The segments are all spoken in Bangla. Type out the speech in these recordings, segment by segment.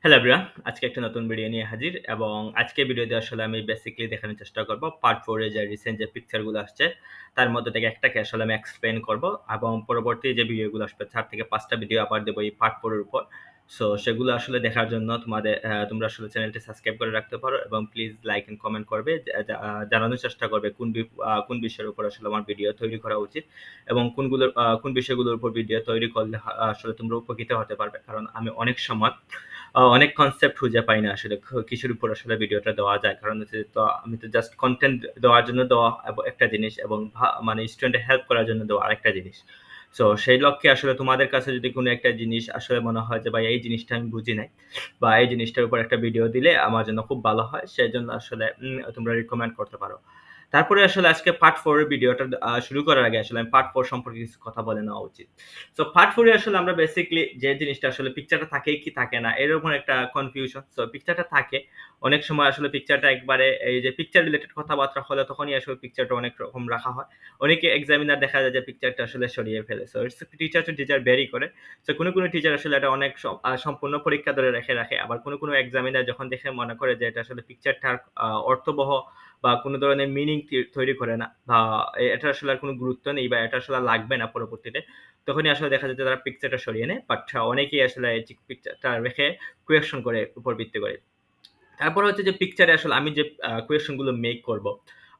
হ্যালো এভরিওয়ান, আজকে একটা নতুন ভিডিও নিয়ে হাজির এবং আজকের ভিডিওতে আসলে আমি বেসিক্যালি দেখানোর চেষ্টা করব পার্ট 4 এর যে রিসেন্ট যে পিকচারগুলো আসছে তার মধ্যে থেকে একটাকে আসলে আমি এক্সপ্লেইন করব এবং পরবর্তী যে ভিডিওগুলো আসবে 4 থেকে 5 টা ভিডিও আবার দেব এই পার্ট 4 এর উপর। সো সেগুলো আসলে দেখার জন্য তোমরা আসলে চ্যানেলটি সাবস্ক্রাইব করে রাখতে পারো এবং প্লিজ লাইক এন্ড কমেন্ট করবে, জানানোর চেষ্টা করবে কোন বিষয়ের উপর আসলে আমার ভিডিও তৈরি করা উচিত এবং কোন বিষয়গুলোর উপর ভিডিও তৈরি করলে আসলে তোমরা উপকৃত হতে পারবে। কারণ আমি অনেক সময় অনেক কনসেপ্ট খুঁজে পাই না আসলে কিসের উপর আসলে ভিডিওটা দেওয়া যায়। কারণ হচ্ছে তো আমি তো জাস্ট কনটেন্ট দেওয়ার জন্য দেওয়া একটা জিনিস এবং মানে স্টুডেন্টের হেল্প করার জন্য দেওয়া আরেকটা জিনিস। সো সেই লক্ষ্যে আসলে তোমাদের কাছে যদি কোনো একটা জিনিস আসলে মনে হয় যে ভাই এই জিনিসটা আমি বুঝি নাই বা এই জিনিসটার উপর একটা ভিডিও দিলে আমার জন্য খুব ভালো হয়, সেজন্য আসলে তোমরা রিকমেন্ড করতে পারো। তারপরে আসলে আজকে পার্ট 4 এর ভিডিওটা শুরু করার আগে আসলে আমি পার্ট 4 সম্পর্কে কিছু কথা বলে নেওয়া উচিত। সো পার্ট 4 এ আসলে আমরা বেসিক্যালি যে জিনিসটা আসলে পিকচারটা থাকে কি থাকে না এর উপর একটা কনফিউশন। সো পিকচারটা থাকে। অনেক সময় আসলে পিকচারটা একবারে এই যে পিকচার রিলেটেড কথাবার্তা হলে তখনই আসলে পিকচারটা অনেক রকম রাখা হয়। অনেকে এক্সামিনার দেখা যায় যে পিকচারটা আসলে সরিয়ে ফেলে। So it's teacher to teacher vary করে। সো কোনো টিচার আসলে এটা অনেক সম্পূর্ণ পরীক্ষা ধরে রাখে। আবার কোনো এক্সামিনার যখন দেখে মনে করে যে এটা আসলে পিকচারটার অর্থবহ বা কোনো ধরনের মিনিং তৈরি করে না বা এটা আসলে আর কোনো গুরুত্ব নেই বা এটা আসলে আর লাগবে না পরবর্তীতে। তখনই আসলে দেখা যায় যে তারা পিকচারটা সরিয়ে নেয়। বাট অনেকেই আসলে এই পিকচারটা রেখে কোয়েকশন করে উপর ভিত্তি করে। তারপরে হচ্ছে যে পিকচারে আসলে আমি যে কোয়েশন গুলো মেক করব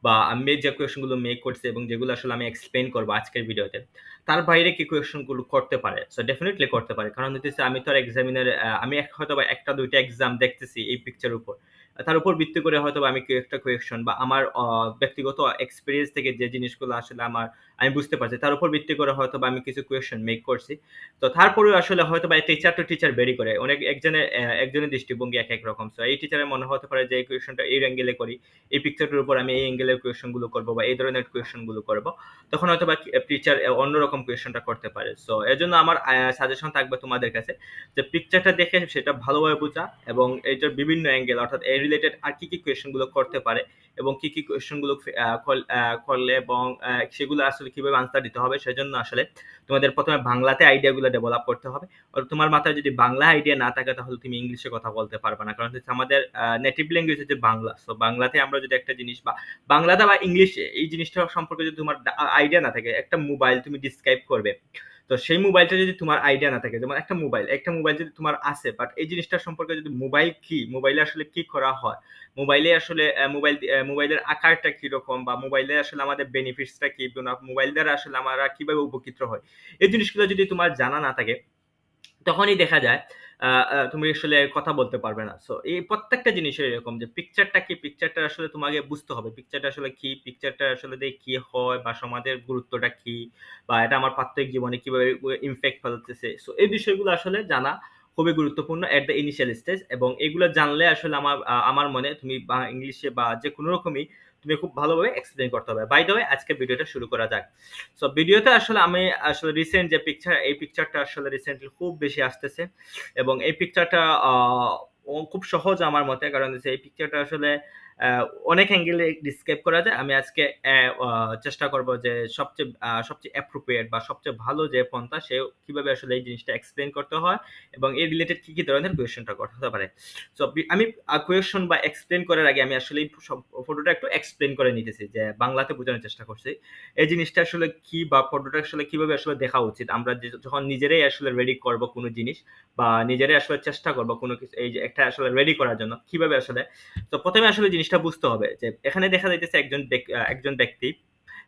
বা আমি যে কোয়েশন গুলো মেক করছি এবং যেগুলো আসলে আমি এক্সপ্লেইন করব আজকের ভিডিওতে, তার বাইরে কি কোয়েশন গুলো করতে পারে? সো ডেফিনিটলি করতে পারে। কারণ হইতেছে আমি তো আর এক্সামিনার আমি হয়তোবা ১ টা ২ টা এক্সাম দেখতেছি এই পিকচারের উপর। তার উপর ভিত্তি করে হয়তোবা আমি একটা কোয়েশন বা আমার ব্যক্তিগত এক্সপেরিয়েন্স থেকে যে জিনিসগুলো আসলে আমি বুঝতে পারছি তার উপর ভিত্তি করে হয়তোবা আমি কিছু কোয়েশন মেক করছি। তো তারপরেও আসলে হয়তোবা টিচার টু টিচার ভেরি করে। একজনের দৃষ্টিভঙ্গি একেক রকম। সো এই টিচারের মনে হতে পারে যে এই কোয়েশনটা এই অ্যাঙ্গেলে করি। এই পিকচারটার উপর আমি এই অ্যাঙ্গেলের কোয়েশন গুলো করব বা এই ধরনের কোয়েশন গুলো করব। তখন হয়তোবা টিচার অন্যরকম কোয়েশনটা করতে পারে। সো এজন্য আমার সাজেশন থাকবে তোমাদের কাছে যে পিকচারটা দেখে সেটা ভালোভাবে বোঝা এবং এইটার বিভিন্ন অ্যাঙ্গেল অর্থাৎ এই রিলেটেড আর কি কোয়েশন গুলো করতে পারে এবং কি কোয়েশন গুলো করলে এবং সেগুলো আসলে কিভাবে আনসার দিতে হবে সেজন্য আসলে তোমাদের ১ম এ বাংলাতে আইডিয়াগুলো ডেভেলপ করতে হবে। আর তোমার মাথায় যদি বাংলা আইডিয়া না থাকে তাহলে তুমি ইংলিশে কথা বলতে পারবে না। কারণ হচ্ছে আমাদের নেটিভ ল্যাঙ্গুয়েজ হচ্ছে বাংলা। সো বাংলাতে আমরা যদি একটা জিনিস বা বাংলাতে বা ইংলিশে এই জিনিসটা সম্পর্কে যদি তোমার আইডিয়া না থাকে, একটা মোবাইল তুমি ডিসক্রাইব করবে। তো সেই মোবাইলটা যদি তোমার আইডিয়া না থাকে, যেমন একটা মোবাইল যদি তোমার আছে বাট এই জিনিসটা সম্পর্কে যদি মোবাইল কি, মোবাইলে আসলে কি করা হয়, মোবাইলে আসলে মোবাইলের আকারটা কিরকম বা মোবাইলে আসলে আমাদের বেনিফিটসটা কি, মোবাইল দ্বারা আসলে আমরা কিভাবে উপকৃত হই। এই জিনিসগুলো যদি তোমার জানা না থাকে তখনই দেখা যায় আ আ তুমি আসলে কথা বলতে পারবে না। সো এই প্রত্যেকটা জিনিসের এরকম যে পিকচারটা কি, পিকচারটা আসলে তোমাকে বুঝতে হবে। পিকচারটা আসলে কি, পিকচারটা আসলে দিয়ে কি হয় বা সমাজের গুরুত্বটা কি বা এটা আমার প্রাত্যহিক জীবনে কিভাবে ইমপ্যাক্ট ফেলতেছে। সো এই বিষয়গুলো আসলে জানা খুবই গুরুত্বপূর্ণ এট দ্য ইনিশিয়াল স্টেজ এবং এগুলো জানলে আসলে আমার মনে তুমি ইংলিশে বা যেকোনো রকমই তুমি খুব ভালোভাবে এক্সপ্লেইন করতে হবে। বাই দ্য ওয়ে আজকের ভিডিওটা শুরু করা যাক। সো ভিডিওতে আসলে আমি আসলে রিসেন্ট যে পিকচার, এই পিকচারটা আসলে রিসেন্টলি খুব বেশি আসতেছে এবং এই পিকচারটা আ ও খুব সহজ আমার মতে। কারণ হচ্ছে এই পিকচারটা আসলে আ অনেক অ্যাঙ্গেলে ডিসক্রাইব করা যায়। আমি আজকে অ্যা আ চেষ্টা করব যে সবচেয়ে অ্যাপ্রোপ্রিয়েট বা সবচেয়ে ভালো যে পন্থা সে কিভাবে আসলে এই জিনিসটা এক্সপ্লেইন করতে হয় এবং এর রিলেটেড কি ধরনের কোয়েশনটা হতে পারে। সো আমি কোয়েশন বা এক্সপ্লেইন করার আগে আমি আসলে এই ফটোটা একটু এক্সপ্লেইন করে নিতেছি যে বাংলাতে বোঝানোর চেষ্টা করছি। এই জিনিসটা আসলে কি বা ফটোটা আসলে কিভাবে আসলে দেখা উচিত? আমরা যখন নিজেরাই আসলে রেডি করব কোনো জিনিস বা নিজেরাই আসলে চেষ্টা করব কোনো কিছু এই যে একটা আসলে রেডি করার জন্য কিভাবে আসলে, তো ১ম এ আসলে জিনিসটা বুঝতে হবে যে এখানে দেখা যাইতেছে একজন ব্যক্তি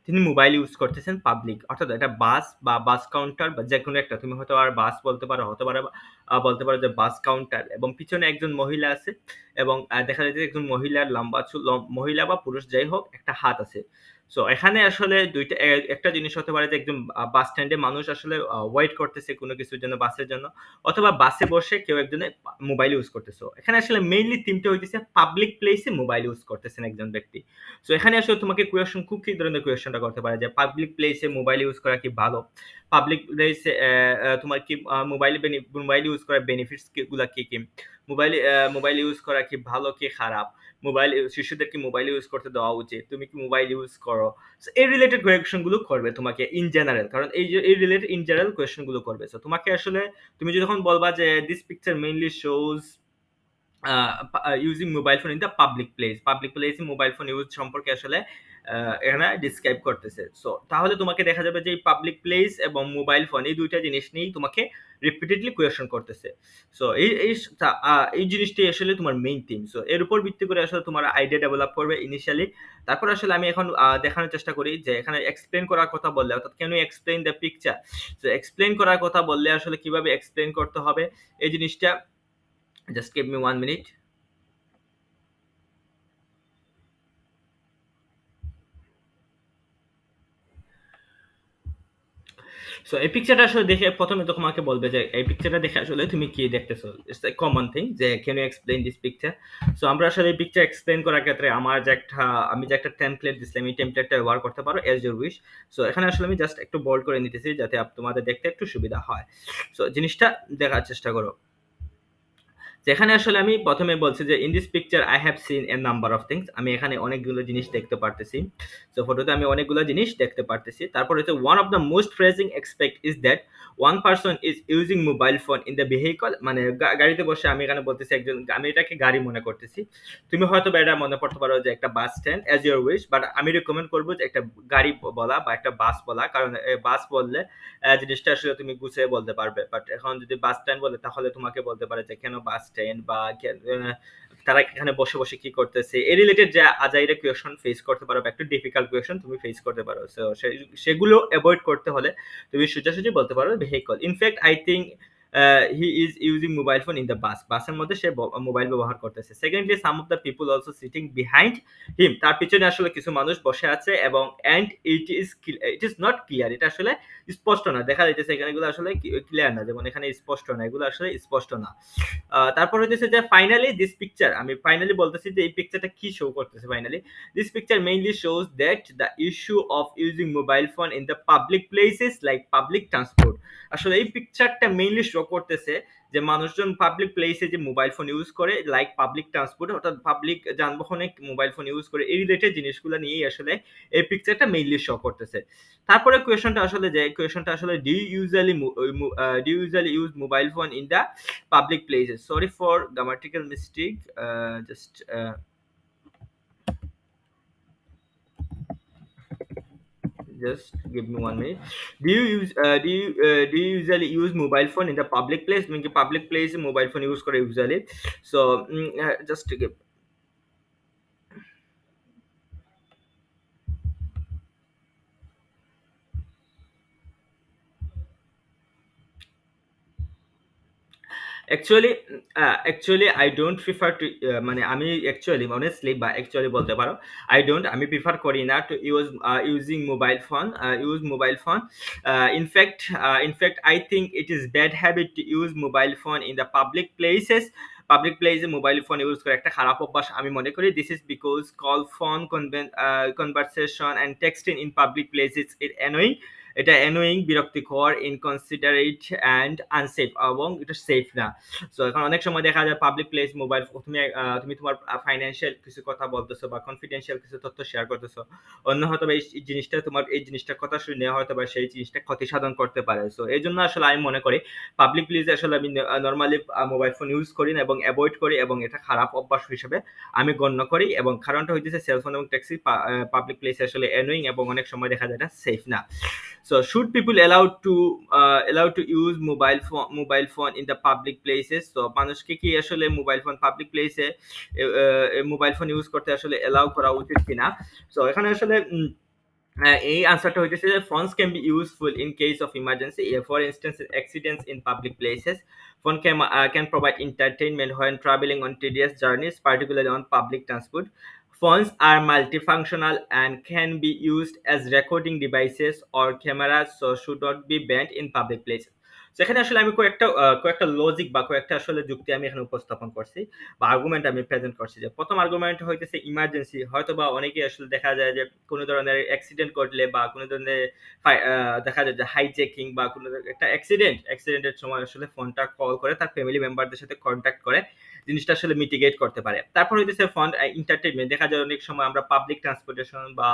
তিনি মোবাইল ইউজ করতেছেন পাবলিক। অর্থাৎ এটা বাস বা বাস কাউন্টার বা যেকোনো একটা, তুমি হয়তো আর বাস বলতে পারো, হতে পারে বলতে পারো যে বাস কাউন্টার এবং পিছনে একজন মহিলা আছে এবং দেখা যাচ্ছে একজন মহিলার লম্বা চুল, মহিলা বা পুরুষ যাই হোক একটা হাত আছে। সো এখানে আসলে ২ টা একটা জিনিস হতে পারে যে একজন বাস স্ট্যান্ডে মানুষ আসলে ওয়েট করতেছে কোনো কিছুর জন্য, বাসের জন্য অথবা বাসে বসে কেউ একজনে মোবাইল ইউজ করতেছে। এখানে আসলে মেইনলি থিমটা হইতেছে পাবলিক প্লেসে মোবাইল ইউজ করতেছেন একজন ব্যক্তি। সো এখানে আসলে তোমাকে কি ধরনের কোয়েশনটা করতে পারে যে পাবলিক প্লেসে মোবাইল ইউজ করা কি ভালো? পাবলিক প্লেসে তোমার কি মোবাইল ইউজ করার বেনিফিটস গুলা কি? মোবাইল ইউজ করা কি ভালো কি খারাপ? শিশুদের কি মোবাইল ইউজ করতে দেওয়া উচিত? তুমি কি মোবাইল ইউজ করো? সো এই রিলেটেড কোয়েশন গুলো করবে তোমাকে ইন জেনারেল। কারণ এই রিলেটেড ইন জেনারেল কোয়েশন গুলো করবে। সো তোমাকে আসলে তুমি যখন বলবা যে this picture mainly shows using mobile phone in the public প্লেসে মোবাইল ফোন ইউজ সম্পর্কে আসলে এখানে ডিসক্রাইব করতেছে। সো তাহলে তোমাকে দেখা যাবে যে এই পাবলিক প্লেস এবং মোবাইল ফোন এই দুইটা জিনিস নিয়েই তোমাকে রিপিটেডলি কোয়েশ্চন করতেছে। সো এই জিনিসটাই আসলে তোমার মেইন থিম। সো এর উপর ভিত্তি করে আসলে তোমার আইডিয়া ডেভেলপ করবে ইনিশিয়ালি। তারপর আসলে আমি এখন দেখানোর চেষ্টা করি যে এখানে এক্সপ্লেন করার কথা বললে, অর্থাৎ can you explain the picture. So explain করার কথা বললে আসলে কিভাবে এক্সপ্লেন করতে হবে এই জিনিসটা, just give me 1 minute. So এই পিকচারটা আসলে দেখে প্রথমে তো তোমাকে বলবে যে এই পিকচারটা দেখে আসলে তুমি কি দেখতেছো। ইটস এ কমন থিং যে can you explain this picture. So আমরা আসলে এই পিকচার এক্সপ্লেইন করার ক্ষেত্রে আমি যে একটা টেমপ্লেট দিছিলাম এই টেমপ্লেটটা ব্যবহার করতে পারো এজ ইউর উইশ। সো এখানে আসলে আমি জাস্ট একটু বোল্ড করে নিতেছি যাতে তোমাদের দেখতে একটু সুবিধা হয়। সো জিনিসটা দেখার চেষ্টা করো। যেখানে আসলে আমি প্রথমে বলছি যে in this picture I have seen A number of things. আমি এখানে অনেকগুলো জিনিস দেখতে পারতেছি। সো ফটোতে আমি অনেকগুলো জিনিস দেখতে পারতেছি। তারপর হচ্ছে one of the most phrasing expect is that one person is using mobile phone in the vehicle. মানে গাড়িতে বসে আমি এখানে বলতেছি একজন, আমি এটাকে গাড়ি মনে করতেছি। তুমি হয়তো বা এটা মনে করতে পারো যে একটা bus stand, as your wish, but আমি রিকমেন্ড করবো যে একটা গাড়ি বলা বা একটা বাস বলা, কারণ বাস বললে জিনিসটা আসলে তুমি গুছিয়ে বলতে পারবে। বাট এখন যদি বাস স্ট্যান্ড বলে তাহলে তোমাকে বলতে পারে যে কেন বাস স্ট্যান্ড বা তারা এখানে বসে বসে কি করতেছে, এই রিলেটেড যে আজাইরা কোয়েশন ফেস করতে পারো বা একটু ডিফিকাল্ট কোয়েশন তুমি ফেস করতে পারো। সো সেগুলো অ্যাভয়েড করতে হলে তুমি সোজাসুজি বলতে পারো vehicle. In fact I think he is using mobile phone in the বাসের মধ্যে সে মোবাইল ব্যবহার করতেছে। Secondly some of the people also sitting behind him, তার পিছনে আসলে কিছু মানুষ বসে আছে এবং and it is not clear, এটা আসলে স্পষ্ট না, দেখা যাইতেছে এখানে এগুলো আসলে ক্লিয়ার না, যেমন এখানে স্পষ্ট না, এগুলো আসলে স্পষ্ট না। তারপর হইতেছে যে ফাইনালি দিস পিকচার, আমি ফাইনালি বলতেছি যে এই পিকচারটা কি শো করতেছে। Finally this picture mainly shows that the issue of using mobile phone in the public places like public transport. আসলে এই পিকচারটা মেইনলি শো করতেছে যে মানুষজন পাবলিক প্লেসে যে মোবাইল ফোন ইউজ করে, লাইক পাবলিক ট্রান্সপোর্ট, অর্থাৎ পাবলিক যানবাহনে মোবাইল ফোন ইউজ করে, এই রিলেটেড জিনিসগুলো নিয়েই আসলে এই পিকচারটা মেইনলি শো করতেছে। তারপরে কোয়েশনটা আসলে do usually use mobile phone in the public places. Sorry for grammatical mistake, just give me 1 minute. Do you usually use mobile phone in the public place? তুমি কি পাবলিক প্লেসে মোবাইল ফোন ইউজ করে usually? So just to give actually I don't prefer to, মানে আমি অ্যাকচুয়ালি অনেস্টলি বা অ্যাকচুয়ালি বলতে পারো আমি প্রিফার করি না two using mobile phone. In fact I think it is bad habit to use mobile phone in the public প্লেসে মোবাইল ফোন ইউজ করে একটা খারাপ অভ্যাস আমি মনে করি। This is because call phone conversation and texting in public places it annoying. এটা অ্যানোয়িং, বিরক্তিকর, ইনকনসিডারেট অ্যান্ড আনসেফ, এবং এটা সেফ না। সো এখন অনেক সময় দেখা যায় পাবলিক প্লেস মোবাইল, তুমি তোমার ফাইন্যান্সিয়াল কিছু কথা বলতেছো বা কনফিডেন্সিয়াল কিছু তথ্য শেয়ার করতেছো, অন্য হয়তো বা এই জিনিসটা তোমার এই জিনিসটার কথা শুনে হয়তো বা সেই জিনিসটা ক্ষতি সাধন করতে পারে। সো এই জন্য আসলে আমি মনে করি পাবলিক প্লেসে আসলে আমি নর্মালি মোবাইল ফোন ইউজ করি না এবং অ্যাভয়েড করি, এবং এটা খারাপ অভ্যাস হিসেবে আমি গণ্য করি। এবং কারণটা হইতেছে সেলফোন এবং ট্যাক্সি পাবলিক প্লেসে আসলে অ্যানোয়িং এবং অনেক সময় দেখা যায় এটা সেফ না। So should people allowed to use mobile phone in the public places? So মানুষকে কি আসলে মোবাইল ফোন পাবলিক প্লেসে মোবাইল ফোন ইউজ করতে আসলে এলাও করা উচিত কিনা? সো এখানে আসলে এই আনসারটা হইতেছে যে phones can be useful in case of emergency. For instance, accidents in public places. Phone can provide entertainment when traveling on tedious journeys, particularly on public transport. Phones are multifunctional and can be used as recording devices or cameras, so should not be banned in public places. সেখানে আসলে আমি কয়েকটা লজিক বা কয়েকটা আসলে যুক্তি আমি এখানে উপস্থাপন করছি বা আর্গুমেন্ট আমি প্রেজেন্ট করছি। যে প্রথম আর্গুমেন্ট হইতেছে ইমার্জেন্সি, হয়তো বা অনেকেই আসলে দেখা যায় যে কোনো ধরনের অ্যাক্সিডেন্ট ঘটলে বা কোনো ধরনের দেখা যায় যে হাইজ্যাকিং বা কোনো একটা অ্যাক্সিডেন্টের সময় আসলে ফোনটা কল করে তার ফ্যামিলি মেম্বারদের সাথে কন্ট্যাক্ট করে জিনিসটা আসলে মিটিগেট করতে পারে। তারপর হইতেছে ফোন এন্টারটেইনমেন্ট, দেখা যায় অনেক সময় আমরা পাবলিক ট্রান্সপোর্টেশন বা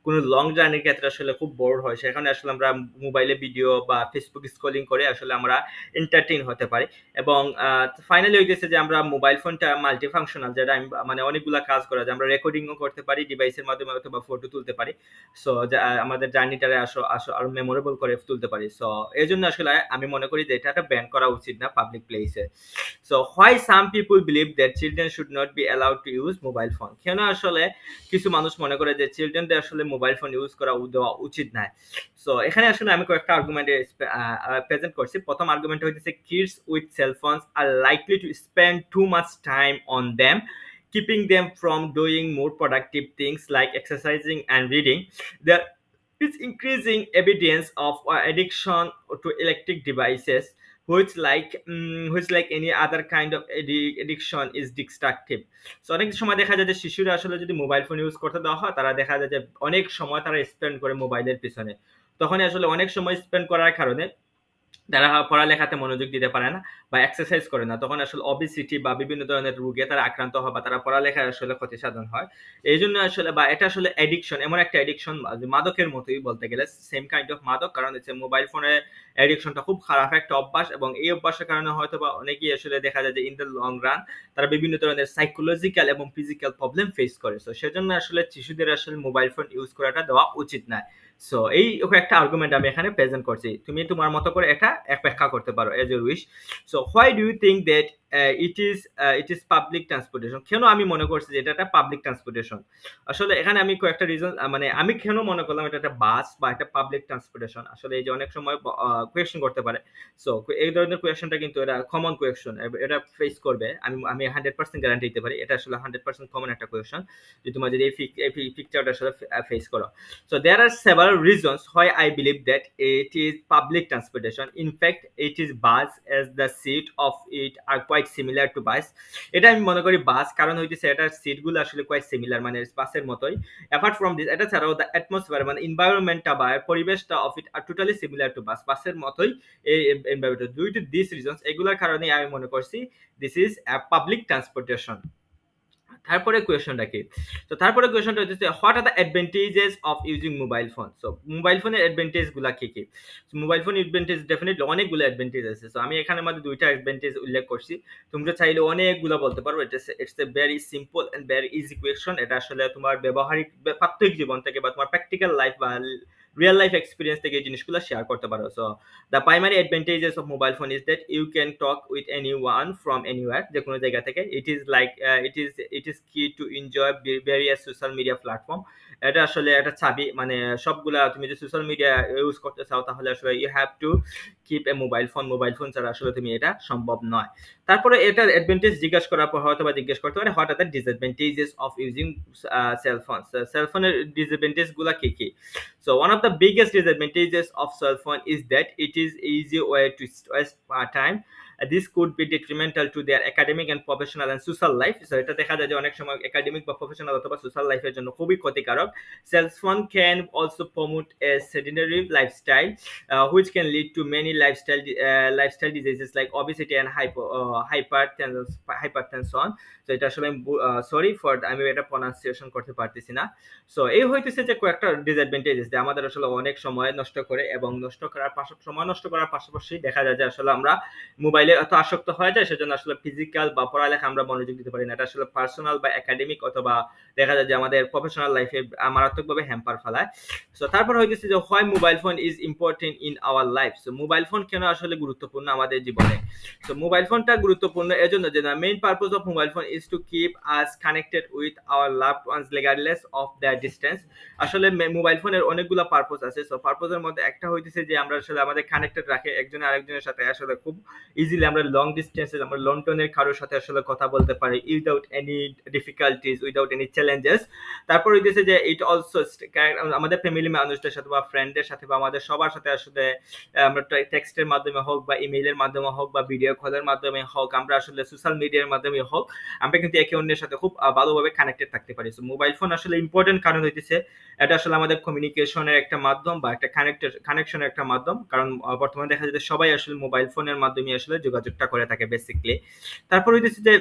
কোনো লং জার্নির ক্ষেত্রে আসলে খুব বোর হয়, সেখানে আসলে আমরা মোবাইলে ভিডিও বা ফেসবুক স্ক্রলিং করে আসলে আমরা এন্টারটেইন হতে পারি। এবং ফাইনালি হইতেছে যে আমরা মোবাইল ফোনটা মাল্টি ফাংশনাল, যেটা মানে অনেকগুলা কাজ করা যায়, আমরা রেকর্ডিংও করতে পারি ডিভাইসের মাধ্যমে অথবা ফটো তুলতে পারি। সো আমাদের জার্নিটারে আরো মেমোরেবল করে তুলতে পারি। সো এই জন্য আসলে আমি মনে করি যে এটা ব্যান করা উচিত না পাবলিক প্লেসে। So why some people believe that children should not be allowed to use mobile phone, কেন আসলে কিছু মানুষ মনে করে যে চিলড্রেনদের আসলে মোবাইল ফোন ইউজ করা দেওয়া উচিত নয়। সো এখানে আসলে আমি কয়েকটা আর্গুমেন্ট প্রেজেন্ট করছি। প্রথম আর্গুমেন্ট হইতেছে kids with cell phones are likely to spend too much time on them, keeping them from doing more productive things like exercising and reading. There is increasing evidence of addiction to electric devices, which like any other kind of addiction is destructive. So অনেক সময় দেখা যায় যে শিশুরা আসলে যদি মোবাইল ফোন ইউজ করতে দেওয়া হয়, তারা দেখা যায় যে অনেক সময় তারা স্পেন্ড করে মোবাইলের পিছনে। তখন আসলে অনেক সময় স্পেন্ড করার কারণে তারা পড়ালেখাতে মনোযোগ দিতে পারে না বা এক্সারসাইজ করে না। তখন আসলে ওবেসিটি বা বিভিন্ন ধরনের রোগে তারা আক্রান্ত হয় বা তারা পড়ালেখায় আসলে ক্ষতিসাধন হয়। এইজন্য আসলে বা এটা আসলে অ্যাডিকশন, এমন একটা অ্যাডিকশন মাদকের মতোই বলতে গেলে, সেম কাইন্ড অফ মাদক। কারণ হচ্ছে মোবাইল ফোনের অ্যাডিকশনটা খুব খারাপ একটা অভ্যাস, এবং এই অভ্যাসের কারণে হয়তোবা অনেকেই আসলে দেখা যায় যে ইন দ্য লং রান তারা বিভিন্ন ধরনের সাইকোলজিক্যাল এবং ফিজিক্যাল প্রবলেম ফেস করে। সো সেজন্য আসলে শিশুদের আসলে মোবাইল ফোন ইউজ করাটা দেওয়া উচিত নয়। সো এই একটা আর্গুমেন্ট আমি এখানে প্রেজেন্ট করছি, তুমি তোমার মতো করে এটা ব্যাখ্যা করতে পারো as you wish. So why do you think that it is public transportation, কেন আমি মনে করছি যে এটা একটা পাবলিক ট্রান্সপোর্টেশন? আসলে এখানে আমি কয়েকটা রিজন, মানে আমি কেন মনে করলাম এটা একটা বাস বা একটা পাবলিক ট্রান্সপোর্টেশন। আসলে এই যে অনেক সময় কোয়েশ্চেন করতে পারে। সো এই ধরনের কোয়েশ্চেনটা কিন্তু এটা কমন কোয়েশ্চেন, এটা ফেস করবে, আমি 100% গ্যারান্টি দিতে পারি। এটা আসলে 100% কমন একটা কোয়েশ্চেন যে তোমার যদি এই পিকচারটা আসলে ফেস করো। So there are several reasons why I believe that it is public transportation. In fact, it is bus as the seat of it are quite similar to bus. এটা আমি মনে করি বাস, কারণ হইতেছে এটার সিটগুলো আসলে কোয়াইট সিমিলার, মানে বাসের মতোই। অ্যাপার্ট ফ্রম দিস, এটা ছাড়াও দ্য অ্যাটমসফিয়ার মানে এনভায়রনমেন্টটা বা পরিবেশটা of it are totally similar to bus, বাসের মতোই এই environment. Due to this reasons, এগুলোর কারণে আমি মনে করছি this is a public transportation. তারপরে কোয়েশনটা কি? তো তারপরে কোয়েশনটা হচ্ছে what are the advantages of using mobile phone. So mobile ফোনের অ্যাডভান্টেজ গুলা কি কি? মোবাইল ফোন অ্যাডভান্টেজ ডেফিনেটলি অনেকগুলো অ্যাডভান্টেজ আছে। সো আমি এখানে মধ্যে দুইটা অ্যাডভান্টেজ উল্লেখ করছি, তোমরা চাইলে অনেকগুলো বলতে পারো। It's a very simple and very easy question. এটা আসলে তোমার ব্যবহারিক প্রাত্যহিক জীবন থেকে বা তোমার প্র্যাকটিক্যাল লাইফ বা রিয়েল লাইফ এক্সপিরিয়েন্স থেকে এই জিনিসগুলো শেয়ার করতে পারো। So the primary advantages of mobile phone is that you can talk with anyone from anywhere, যে কোনো জায়গা থেকে। It is key to enjoy various social media platform. এটা আসলে একটা চাবি, মানে সবগুলা তুমি যদি সোশ্যাল মিডিয়া ইউজ করতে চাও তাহলে আসলে you have to keep a mobile phone ছাড়া আসলে তুমি এটা সম্ভব নয়। তারপরে এটার অ্যাডভান্টেজ জিজ্ঞাসা করার পর হয়তো বা জিজ্ঞেস করতে পারে what are the disadvantages of using cell phone. Cell ফোনের ডিসঅ্যাডভান্টেজ গুলা কি কি? So one of the biggest disadvantages of cell phone is that it is easy way to waste time. This could be detrimental to their academic and professional and social life. So এটা দেখা যায় যে অনেক সময় একাডেমিক বা প্রফেশনাল অথবা সোশ্যাল লাইফের জন্য খুবই ক্ষতিকারক। Cell phone can also promote a sedentary lifestyle, which can lead to many lifestyle diseases like obesity and hypertension. So এটা আসলে সরি ফর আমি এটা প্রনাউন্সিয়েশন করতে পারতেছি না। সো এই হইতেছে যে কয়েকটা ডিসঅ্যাডভান্টেজেস যে আমাদের আসলে অনেক সময় নষ্ট করে, এবং সময় নষ্ট করার পাশাপাশি দেখা যায় যে আসলে আমরা মোবাইলে এত আসক্ত হয়ে যায়, সেজন্য আসলে ফিজিক্যাল বা পড়ালেখা আমরা মনোযোগ দিতে পারি না। এটা আসলে পার্সোনাল বা একাডেমিক অথবা দেখা যায় যে আমাদের প্রফেশনাল লাইফে মারাত্মকভাবে হ্যাম্পার ফেলায়। সো তারপর হইতেছে যে why mobile phone is important in our life. So mobile phone কেন আসলে গুরুত্বপূর্ণ আমাদের জীবনে? সো মোবাইল ফোনটা গুরুত্বপূর্ণ এজন্য যে the main purpose of mobile phone is to keep us connected with our loved ones regardless of their distance. আসলে মোবাইল ফোনের অনেকগুলো পারপোজ আছে। সো পারপোজের মধ্যে একটা হইতেছে যে আমরা আসলে আমাদের কানেক্টেড রাখে একজন আরেকজনের সাথে, আসলে খুব ইজিলি আমরা লং ডিস্টেন্সে আমরা লন্ডনের কারোর সাথে আসলে কথা বলতে পারি without any difficulties, without any challenges. তারপর হইতেছে যে ইট অলসো আমাদের ফ্যামিলি মানুষদের সাথে বা ফ্রেন্ডদের সাথে বা আমাদের সবার সাথে আসলে আমরা টেক্সটের মাধ্যমে হোক বা ইমেইলের মাধ্যমে হোক বা ভিডিও কলের মাধ্যমে হোক, আমরা আসলে সোশ্যাল মিডিয়ার মাধ্যমে হোক, আমরা কিন্তু একে অন্যের সাথে খুব ভালোভাবে কানেক্টেড থাকতে পারি। সো মোবাইল ফোন আসলে ইম্পর্টেন্ট কারণ হইতেছে এটা আসলে আমাদের কমিউনিকেশনের একটা মাধ্যম বা একটা কানেকশনের একটা মাধ্যম। কারণ বর্তমানে দেখা যায় যে সবাই আসলে মোবাইল ফোনের মাধ্যমে আসলে যোগাযোগটা করে থাকে বেসিক্যালি। তারপর হইতেছে যে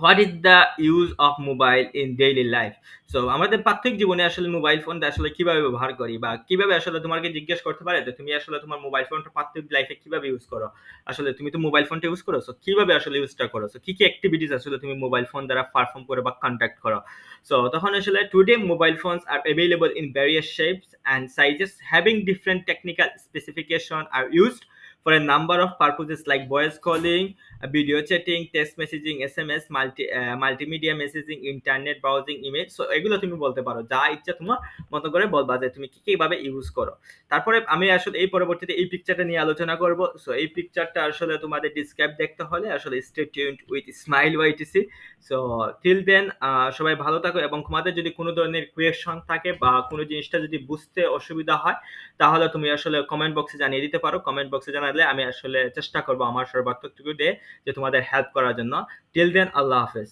what is the use of mobile in daily life. So আমাদের প্রাত্যহিক জীবনে আসলে মোবাইল ফোনটা আসলে কিভাবে ব্যবহার করি বা কিভাবে আসলে তোমাকে জিজ্ঞেস করতে পারে যে তুমি আসলে তোমার মোবাইল ফোনটা প্রাত্যহিক লাইফে কিভাবে ইউজ করো। আসলে তুমি তো মোবাইল ফোনটা ইউজ করো, সো কিভাবে আসলে ইউজটা করো, সো কি কি অ্যাক্টিভিটিস আসলে তুমি মোবাইল ফোন দ্বারা পারফর্ম করো বা কন্ট্যাক্ট করো। সো তখন আসলে today mobile phones R available in various shapes and sizes having different technical specification are used for a number of purposes like voice calling, video chatting, text messaging, SMS, multimedia messaging, internet browsing, email। So এগুলো তুমি বলতে পারো, যা ইচ্ছা তোমার মতো করে বলবা যে তুমি কি কিভাবে ইউজ করো। তারপরে আমি আসলে এই পরবর্তীতে এই পিকচারটা নিয়ে আলোচনা করব। সো এই পিকচারটা আসলে তোমাদের ডিসক্রাইব দেখতে হলে আসলে stay tuned with smile YTC. So till then সবাই ভালো থাকো, এবং তোমাদের যদি কোনো ধরনের কোয়েশন থাকে বা কোনো জিনিসটা যদি বুঝতে অসুবিধা হয় তাহলে তুমি আসলে কমেন্ট বক্সে জানিয়ে দিতে পারো। কমেন্ট বক্সে জানালে আমি আসলে চেষ্টা করব আমার সর্বাত্মকটুকু দিয়ে যে তোমাদের হেল্প করার জন্য। টিল দেন আল্লাহ হাফেজ।